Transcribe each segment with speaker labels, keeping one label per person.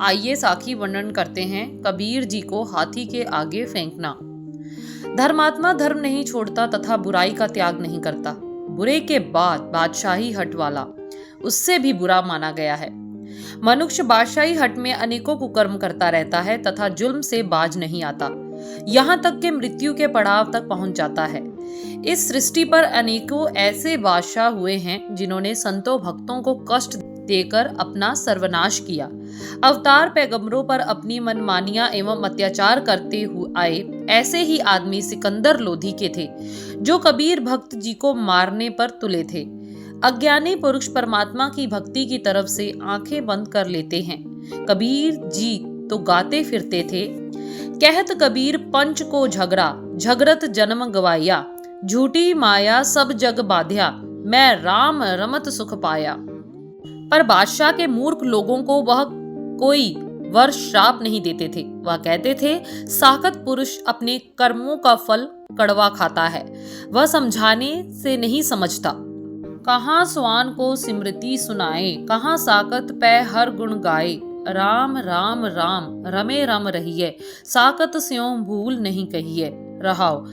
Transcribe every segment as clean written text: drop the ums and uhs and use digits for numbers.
Speaker 1: आइए साखी वर्णन करते हैं कबीर जी को हाथी के आगे फेंकना। धर्मात्मा धर्म नहीं छोड़ता तथा बुराई का त्याग नहीं करता। बुरे के बाद बादशाही हट वाला उससे भी बुरा माना गया है। मनुष्य बादशाही हट में अनेकों कुकर्म करता रहता है तथा जुल्म से बाज नहीं आता, यहाँ तक कि मृत्यु के पड़ाव तक पहुंच जाता है। इस सृष्टि पर अनेकों ऐसे बादशाह हुए हैं जिन्होंने संतों भक्तों को कष्ट देकर अपना सर्वनाश किया। अवतार पैगंबरों पर अपनी मनमानियां एवं अत्याचार करते हुए आए। ऐसे ही आदमी सिकंदर लोधी के थे, जो कबीर भक्त जी को मारने पर तुले थे। अज्ञानी पुरुष परमात्मा की भक्ति की तरफ से आंखें बंद कर लेते हैं। कबीर जी तो गाते फिरते थे, कहत कबीर पंच को झगड़ा, झगरत जन्म गवाया, झूठी माया सब जग बाध्या, मैं राम रमत सुख पाया। पर बादशाह के मूर्ख लोगों को वह कोई वर श्राप नहीं देते थे। वह कहते थे, साकत पुरुष अपने कर्मों का फल कड़वा खाता है, वह समझाने से नहीं समझता। कहाँ स्वान को सिमृति सुनाए, कहाँ साकत पै हर गुण गाए, राम राम राम रमे रम रहिए, साकत स्यों भूल नहीं कहिए। रहाओ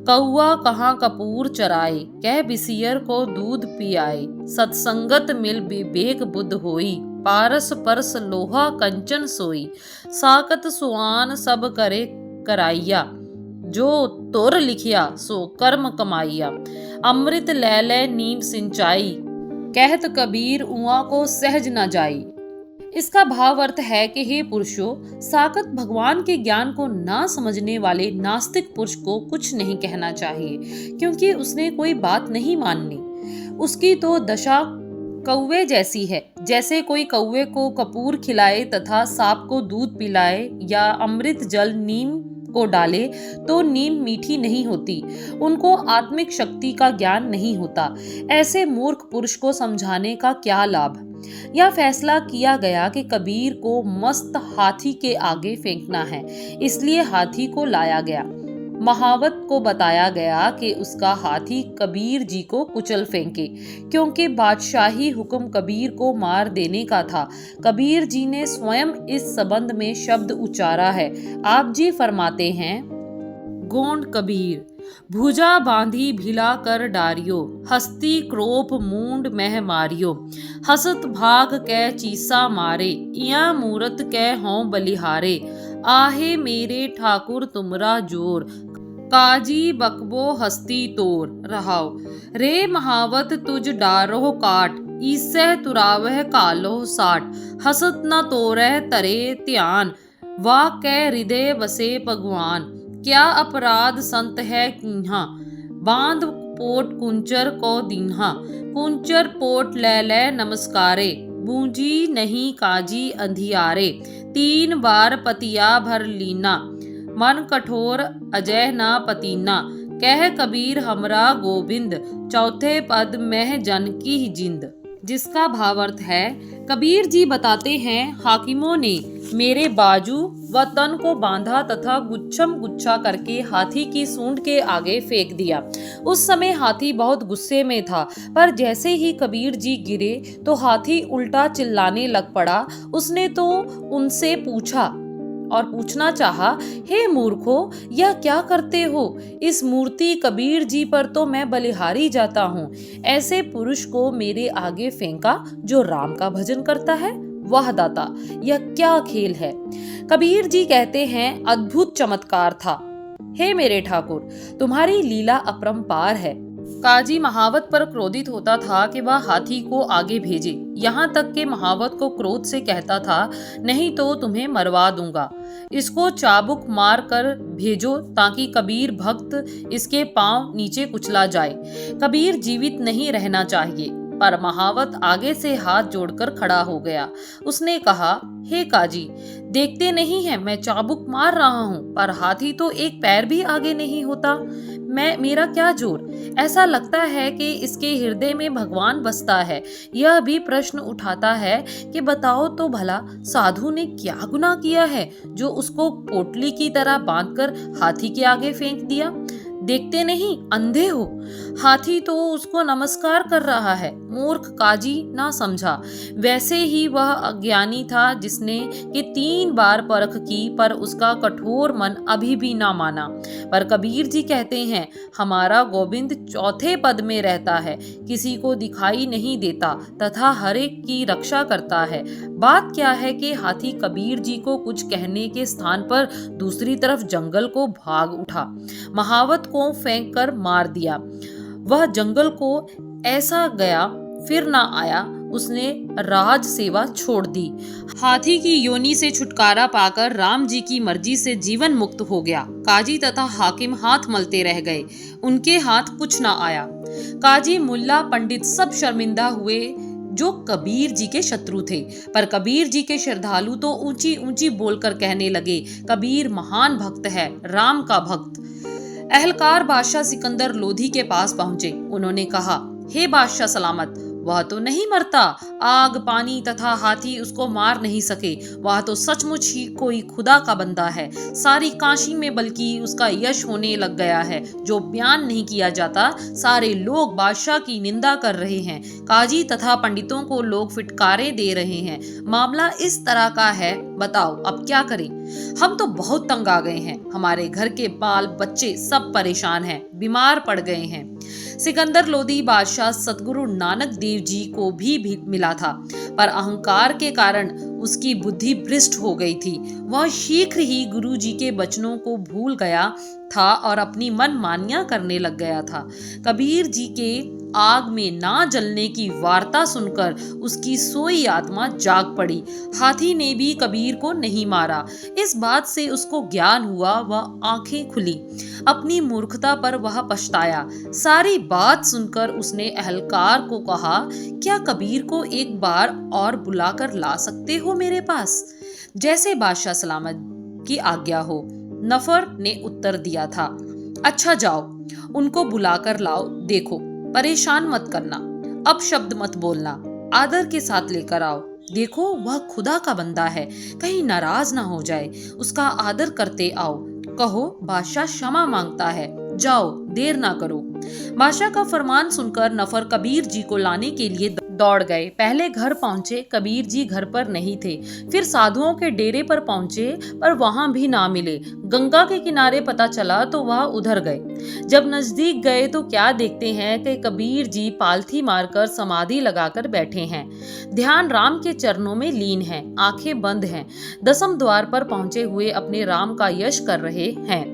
Speaker 1: कौआ कहाँ कपूर चराए, कह बिसियर को दूध पियाए, सत्संगत मिल विवेक बुद्ध होई, पारस परस लोहा कंचन सोई, साकत सुआन सब करे कराइया, जो तुर लिखिया सो कर्म कमाइया, अमृत ले ले नीम सिंचाई, कहत कबीर उआ को सहज न जाई। इसका भाव अर्थ है कि हे पुरुषों, साकत भगवान के ज्ञान को ना समझने वाले नास्तिक पुरुष को कुछ नहीं कहना चाहिए, क्योंकि उसने कोई बात नहीं माननी। उसकी तो दशा कौवे जैसी है। जैसे कोई कौवे को कपूर खिलाए तथा सांप को दूध पिलाए या अमृत जल नीम को डाले तो नीम मीठी नहीं होती, उनको आत्मिक शक्ति का ज्ञान नहीं होता। ऐसे मूर्ख पुरुष को समझाने का क्या लाभ। यह फैसला किया गया कि कबीर को मस्त हाथी के आगे फेंकना है, इसलिए हाथी को लाया गया। महावत को बताया गया कि उसका हाथी कबीर जी को कुचल फेंके, क्योंकि बादशाही हुक्म कबीर को मार देने का था। कबीर जी ने स्वयं इस संबंध में शब्द उच्चारा है। आप जी फरमाते हैं, गोंड कबीर भुजा बांधी भिला कर डारियो, हस्ती क्रोप मूंड मह मारियो, हसत भाग कै चीसा मारे, इया मूरत कै हों बलिहारे, आहे मेरे ठाकुर तुमरा जोर, काजी बकबो हस्ती तोर। रहाओ रे महावत तुझ डारो काट, ईसह तुरावह कालो साठ, हसत न तोरह तरे ध्यान, वाह कै हृदय बसे भगवान, क्या अपराध संत है कीन्हा, बांध पोट कुंचर को दीन्हा, कुंचर पोट ले ले नमस्कारे, बूंजी नहीं काजी अंधियारे, 3 बार पतिया भर लीना, मन कठोर अजय ना पतीना, कह कबीर हमरा गोविंद, चौथे पद में जन की जिंद। जिसका भावार्थ है, कबीर जी बताते हैं, हाकिमों ने मेरे बाजू व तन को बांधा तथा गुच्छम गुच्छा करके हाथी की सूंड के आगे फेंक दिया। उस समय हाथी बहुत गुस्से में था, पर जैसे ही कबीर जी गिरे तो हाथी उल्टा चिल्लाने लग पड़ा। उसने तो उनसे पूछना चाहा, हे मूर्खों, यह क्या करते हो? इस मूर्ति कबीर जी पर तो मैं बलिहारी जाता हूँ। ऐसे पुरुष को मेरे आगे फेंका जो राम का भजन करता है। वाह दाता, यह क्या खेल है। कबीर जी कहते हैं, अद्भुत चमत्कार था। हे मेरे ठाकुर, तुम्हारी लीला अपरंपार है। काजी महावत पर क्रोधित होता था कि वह हाथी को आगे भेजे, यहाँ तक कि महावत को क्रोध से कहता था, नहीं तो तुम्हें मरवा दूंगा, इसको चाबुक मार कर भेजो ताकि कबीर भक्त इसके पांव नीचे कुचला जाए। कबीर जीवित नहीं रहना चाहिए। पर महावत आगे से हाथ जोड़कर खड़ा हो गया। उसने कहा, हे काजी, देखते नहीं है मैं चाबुक मार रहा हूँ, पर हाथी तो एक पैर भी आगे नहीं होता। मेरा क्या जोर। ऐसा लगता है कि इसके हृदय में भगवान बसता है। यह भी प्रश्न उठाता है कि बताओ तो भला, साधु ने क्या गुनाह किया है जो उसको पोटली की तरह बांधकर हाथी के आगे फेंक दिया। देखते नहीं, अंधे हो? हाथी तो उसको नमस्कार कर रहा है। मूर्ख काजी ना समझा। वैसे ही वह अज्ञानी था जिसने कि 3 बार परख की, पर उसका कठोर मन अभी भी ना माना। पर कबीर जी कहते हैं, हमारा गोविंद चौथे पद में रहता है, किसी को दिखाई नहीं देता तथा हर एक की रक्षा करता है। बात क्या है कि हाथी कबीर जी को कुछ कहने के स्थान पर दूसरी तरफ जंगल को भाग उठा, महावत को फेंक कर मार दिया। वह जंगल को ऐसा गया, फिर ना आया। उसने राज सेवा छोड़ दी। हाथी की योनि से छुटकारा पाकर राम जी की मर्जी से जीवन मुक्त हो गया। काजी तथा हाकिम हाथ मलते रह गए, उनके हाथ कुछ ना आया। काजी, मुल्ला, पंडित सब शर्मिंदा हुए जो कबीर जी के शत्रु थे। पर कबीर जी के श्रद्धालु तो ऊंची ऊंची बोलकर कहने लगे, कबीर महान भक्त है, राम का भक्त। अहलकार बादशाह सिकंदर लोधी के पास पहुंचे। उन्होंने कहा, हे बादशाह सलामत, वह तो नहीं मरता। आग, पानी तथा हाथी उसको मार नहीं सके। वह तो सचमुच ही कोई खुदा का बंदा है। सारी काशी में बल्कि उसका यश होने लग गया है, जो बयान नहीं किया जाता। सारे लोग बादशाह की निंदा कर रहे हैं। काजी तथा पंडितों को लोग फिटकारे दे रहे हैं। मामला इस तरह का है, बताओ अब क्या करें? हम तो बहुत तंग आ गए हैं। हमारे घर के बाल बच्चे सब परेशान हैं, बीमार पड़ गए हैं। सिकंदर लोधी बादशाह सतगुरु नानक देव जी को भी मिला था, पर अहंकार के कारण उसकी बुद्धि भ्रष्ट हो गई थी। वह शीघ्र ही गुरु जी के वचनों को भूल गया था और अपनी मनमानियां करने लग गया था। कबीर जी के आग में ना जलने की वार्ता सुनकर उसकी सोई आत्मा जाग पड़ी। हाथी ने भी कबीर को नहीं मारा। इस बात से उसको ज्ञान हुआ, वह आंखें खुली। अपनी मूर्खता पर वह पछताया। सारी बात सुनकर उसने अहलकार को कहा, क्या कबीर को एक बार और बुलाकर ला सकते हो मेरे पास? जैसे बादशाह सलामत की आज्ञा हो, नफर ने उत्तर दिया था। अच्छा जाओ, उनको बुलाकर लाओ। देखो, परेशान मत करना, अब शब्द मत बोलना, आदर के साथ लेकर आओ। देखो, वह खुदा का बंदा है, कहीं नाराज ना हो जाए। उसका आदर करते आओ। कहो, बादशाह क्षमा मांगता है, जाओ, देर ना करो। बादशाह का फरमान सुनकर नफर कबीर जी को लाने के लिए दौड़ गए। पहले घर पहुंचे, कबीर जी घर पर नहीं थे। फिर साधुओं के डेरे पर पहुंचे, पर वहां भी ना मिले। गंगा के किनारे पता चला तो वह उधर गए। जब नजदीक गए तो क्या देखते हैं कि कबीर जी पालथी मारकर समाधि लगाकर बैठे हैं। ध्यान राम के चरणों में लीन है, आंखें बंद हैं। 10वें द्वार पर पहुंचे हुए अपने राम का यश कर रहे हैं।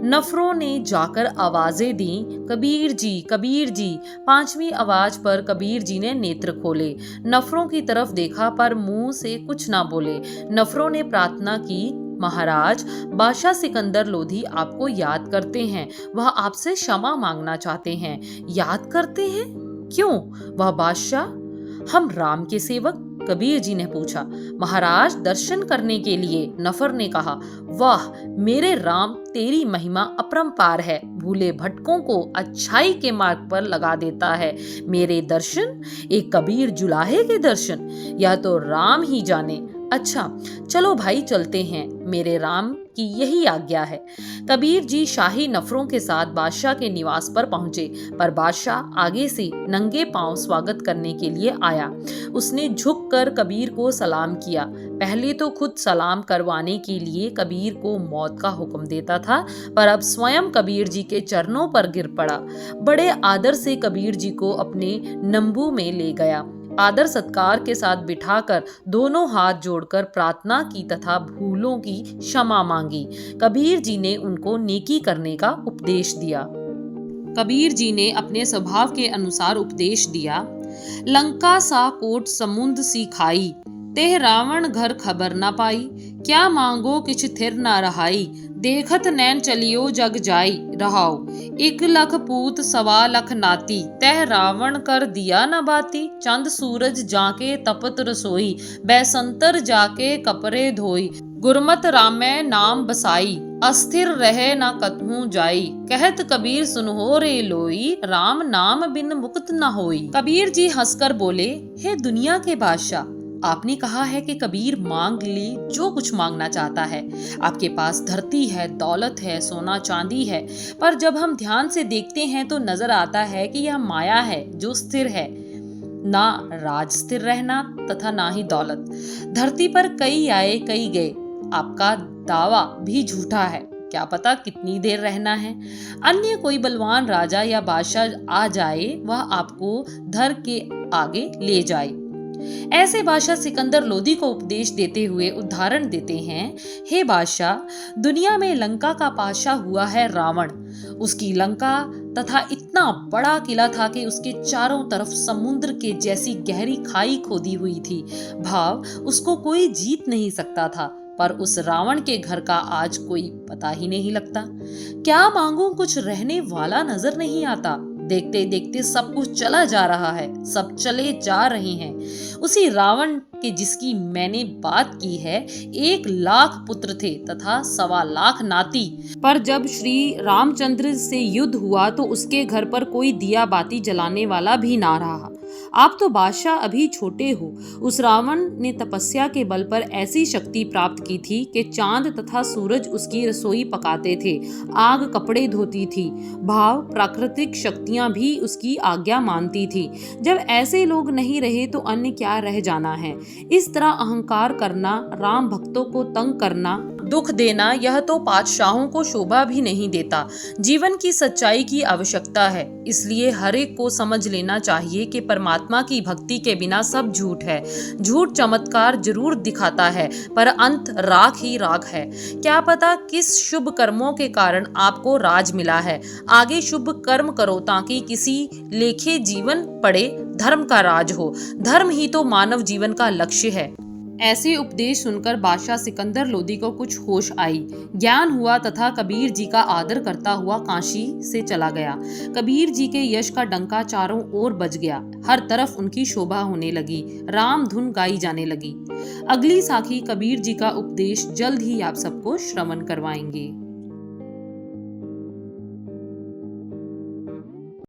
Speaker 1: नफरों ने जाकर आवाजें दी, कबीर जी, कबीर जी। 5वीं आवाज पर कबीर जी ने नेत्र खोले। नफरों की तरफ देखा, पर मुंह से कुछ ना बोले। नफरों ने प्रार्थना की, महाराज, बादशाह सिकंदर लोधी आपको याद करते हैं। वह आपसे क्षमा मांगना चाहते हैं। याद करते हैं? क्यों? वह बादशाह, हम राम के सेवक? कबीर जी ने पूछा। महाराज, दर्शन करने के लिए। नफर ने कहा, वाह मेरे राम, तेरी महिमा अपरंपार है। भूले भटकों को अच्छाई के मार्ग पर लगा देता है। मेरे दर्शन? एक कबीर जुलाहे के दर्शन? यह तो राम ही जाने। अच्छा चलो भाई, चलते हैं, मेरे राम की यही आज्ञा है। कबीर जी शाही नफरों के साथ बादशाह के निवास पर पहुंचे, पर बादशाह आगे से नंगे पांव स्वागत करने के लिए आया। उसने झुककर कबीर को सलाम किया। पहले तो खुद सलाम करवाने के लिए कबीर को मौत का हुक्म देता था, पर अब स्वयं कबीर जी के चरणों पर गिर पड़ा। बड़े आदर से कबीर जी को अपने नंबू में ले गया। आदर सत्कार के साथ बिठाकर दोनों हाथ जोड़कर प्रार्थना की तथा भूलों की क्षमा मांगी। कबीर जी ने उनको नेकी करने का उपदेश दिया। कबीर जी ने अपने स्वभाव के अनुसार उपदेश दिया। लंका सा कोट समुंद सी खाई, तेह रावण घर खबर न पाई। क्या मांगो किछ थिर न रहाई, देखत नैन चलियो जग जाई। रहाओ 1 लाख पूत 1.25 लाख नाती, तह रावण कर दिया न बाती। चंद सूरज जाके तपत रसोई, बैसंतर जाके कपरे धोई। गुरमत रामै नाम बसाई, अस्थिर रहे न कतहूँ जाई। कहत कबीर सुनहो रे लोई, राम नाम बिन मुक्त न होई। कबीर जी हंसकर बोले, हे दुनिया के बादशाह, आपने कहा है कि कबीर मांग ले जो कुछ मांगना चाहता है। आपके पास धरती है, दौलत है, सोना चांदी है, पर जब हम ध्यान से देखते हैं तो नजर आता है कि यह माया है जो स्थिर है, ना राज स्थिर रहना तथा ना ही दौलत। धरती पर कई आए कई गए, आपका दावा भी झूठा है, क्या पता कितनी देर रहना है। अन्य कोई बलवान राजा या बादशाह आ जाए, वह आपको धर के आगे ले जाए। ऐसे बादशाह सिकंदर लोदी को उपदेश देते हुए उदाहरण देते हैं, हे बादशाह, दुनिया में लंका का बादशाह हुआ है रावण। उसकी लंका तथा इतना बड़ा किला था कि उसके चारों तरफ समुद्र के जैसी गहरी खाई खोदी हुई थी। भाव उसको कोई जीत नहीं सकता था, पर उस रावण के घर का आज कोई पता ही नहीं लगता। क्या मांगू, कुछ रहने वाला नजर नहीं आता। देखते देखते सब कुछ चला जा रहा है, सब चले जा रहे हैं। उसी रावण के जिसकी मैंने बात की है, 1,00,000 पुत्र थे तथा 1,25,00,000 नाती, पर जब श्री रामचंद्र से युद्ध हुआ तो उसके घर पर कोई दिया बाती जलाने वाला भी ना रहा। आप तो बादशाह अभी छोटे हो। उस रावण ने तपस्या के बल पर ऐसी शक्ति प्राप्त की थी कि चांद तथा सूरज उसकी रसोई पकाते थे, आग कपड़े धोती थी। भाव प्राकृतिक शक्तियां भी उसकी आज्ञा मानती थी। जब ऐसे लोग नहीं रहे तो अन्य क्या रह जाना है। इस तरह अहंकार करना, राम भक्तों को तंग करना, दुख देना, यह तो बादशाहों को शोभा भी नहीं देता। जीवन की सच्चाई की आवश्यकता है, इसलिए हर एक को समझ लेना चाहिए कि परमात्मा की भक्ति के बिना सब झूठ है। झूठ चमत्कार जरूर दिखाता है, पर अंत राख ही राख है। क्या पता किस शुभ कर्मों के कारण आपको राज मिला है। आगे शुभ कर्म करो ताकि किसी लेखे जीवन पड़े धर्म का राज हो। धर्म ही तो मानव जीवन का लक्ष्य है। ऐसे उपदेश सुनकर बादशाह सिकंदर लोदी को कुछ होश आई, ज्ञान हुआ तथा कबीर जी का आदर करता हुआ काशी से चला गया। कबीर जी के यश का डंका चारों ओर बज गया, हर तरफ उनकी शोभा होने लगी, राम धुन गाई जाने लगी। अगली साखी कबीर जी का उपदेश जल्द ही आप सबको श्रवण करवाएंगे।